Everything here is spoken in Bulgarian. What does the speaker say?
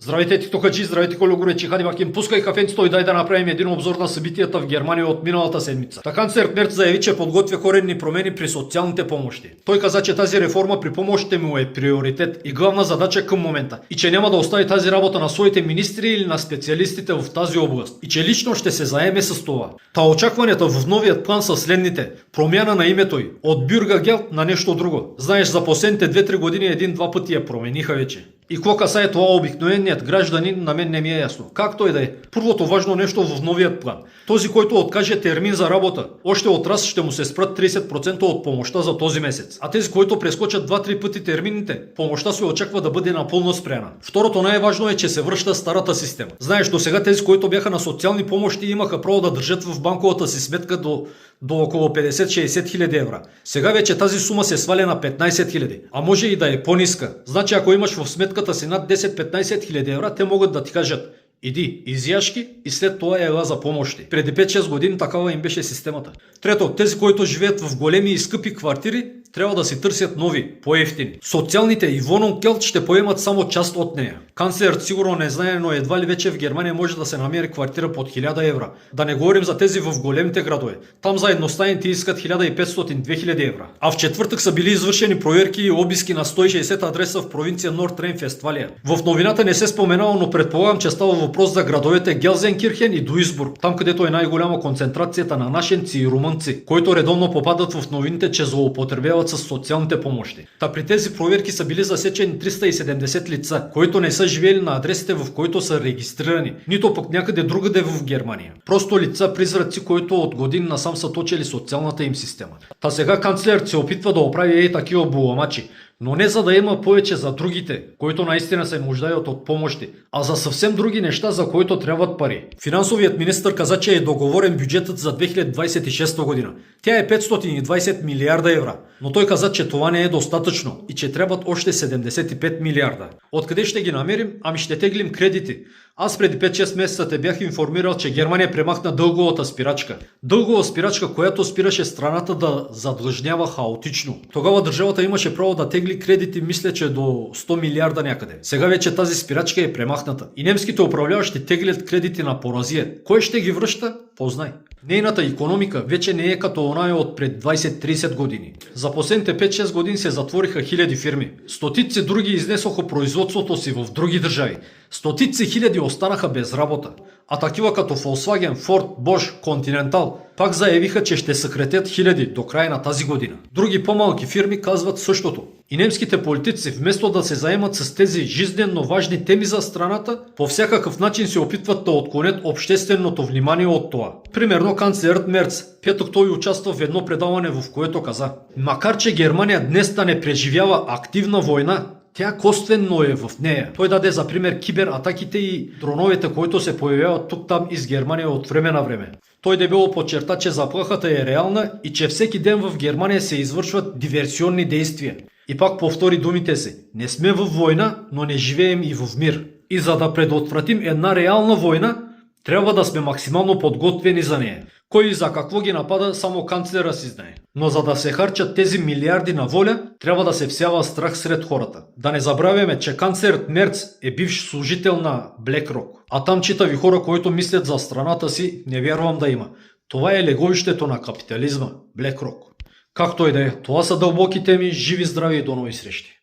Здравейте, тиктокаджи, здравейте, кологоречи, хади бакин, пускай кафенцето и дай да направим един обзор на събитията в Германия от миналата седмица. Канцлер Мерц заяви, че подготвя коренни промени при социалните помощи. Той каза, че тази реформа при помощите му е приоритет и главна задача към момента и че няма да остави тази работа на своите министри или на специалистите в тази област и че лично ще се заеме с това. Очакванията в новият план са следните: промяна на името й от Бюргагелд на нещо друго. Знаеш, за последните 2-3 години един-два пъти я промениха вече. И какво касае това обикновеният гражданин, на мен не ми е ясно. Както и да е. Първото важно нещо в новият план. Този, който откаже термин за работа, още от раз ще му се спрат 30% от помощта за този месец. А тези, които прескочат 2-3 пъти термините, помощта се очаква да бъде напълно спряна. Второто най-важно е, че се връща старата система. Знаеш, до сега тези, които бяха на социални помощи, имаха право да държат в банковата си сметка до около 50-60 хиляди евра. Сега вече тази сума се сваля на 15 хиляди, а може и да е по-ниска. Значи, ако имаш в сметката си над 10-15 хиляди евра, те могат да ти кажат: иди, изяшки и след това ела за помощи. Преди 5-6 години такава им беше системата. Трето, тези, които живеят в големи и скъпи квартири, трябва да си търсят нови, по-евтини. Социалните и Wohnungsgeld ще поемат само част от нея. Канцлерът сигурно не знае, но едва ли вече в Германия може да се намери квартира под 1000 евро. Да не говорим за тези в големите градове. Там за едностайните искат 1500-2000 евро. А в четвъртък са били извършени проверки и обиски на 160 адреса в провинция Норд-Рейн-Вестфалия. В новината не се споменава, но предполагам, че става въпрос за градовете Гелзенкирхен и Дуисбург, там където е най-голяма концентрацията на нашенци и румънци, които редовно попадат в новините, че злоупотребяват с социалните помощи. Та при тези проверки са били засечени 370 лица, които не са живели на адресите, в които са регистрирани, нито пък някъде другаде в Германия. Просто лица призраци, които от години насам са точили социалната им система. Та сега канцлерът се опитва да оправи такива буламачи, но не за да има повече за другите, които наистина се нуждаят от помощи, а за съвсем други неща, за които трябват пари. Финансовият министър каза, че е договорен бюджетът за 2026 година. Тя е 520 милиарда евро, но той каза, че това не е достатъчно и че трябват още 75 милиарда. Откъде ще ги намерим? Ами ще теглим кредити. Аз преди 5-6 месеца те бях информирал, че Германия премахна дълговата спирачка. Дългова спирачка, която спираше страната да задлъжнява хаотично. Тогава държавата имаше право да тегли кредити, мисля, че до 100 милиарда някъде. Сега вече тази спирачка е премахната. И немските управляващи теглят кредити на поразие. Кой ще ги връща? Познай. Нейната икономика вече не е като оная от пред 20-30 години. За последните 5-6 години се затвориха хиляди фирми. Стотици други изнесоха производството си в други държави. Стотици хиляди останаха без работа. А такива като Volkswagen, Ford, Bosch, Continental пак заявиха, че ще съкратят хиляди до края на тази година. Други по-малки фирми казват същото. И немските политици, вместо да се заемат с тези жизненно важни теми за страната, по всякакъв начин се опитват да отклонят общественото внимание от това. Примерно канцлерът Мерц. Петък той участва в едно предаване, в което каза: макар че Германия днес да не преживява активна война, тя косвено е в нея. Той даде за пример кибератаките и дроновете, които се появяват тук-там из Германия от време на време. Той дебело подчерта, че заплахата е реална и че всеки ден в Германия се извършват диверсионни действия. И пак повтори думите си: не сме в война, но не живеем и в мир. И за да предотвратим една реална война, трябва да сме максимално подготвени за нея. Кой и за какво ги напада, само канцлера си знае. Но за да се харчат тези милиарди на воля, трябва да се всява страх сред хората. Да не забравяме, че канцлерът Мерц е бивш служител на BlackRock. А там читави хора, които мислят за страната си, не вярвам да има. Това е леговището на капитализма, BlackRock. Както и да е, това са дълбоки теми, живи, здрави и до нови срещи.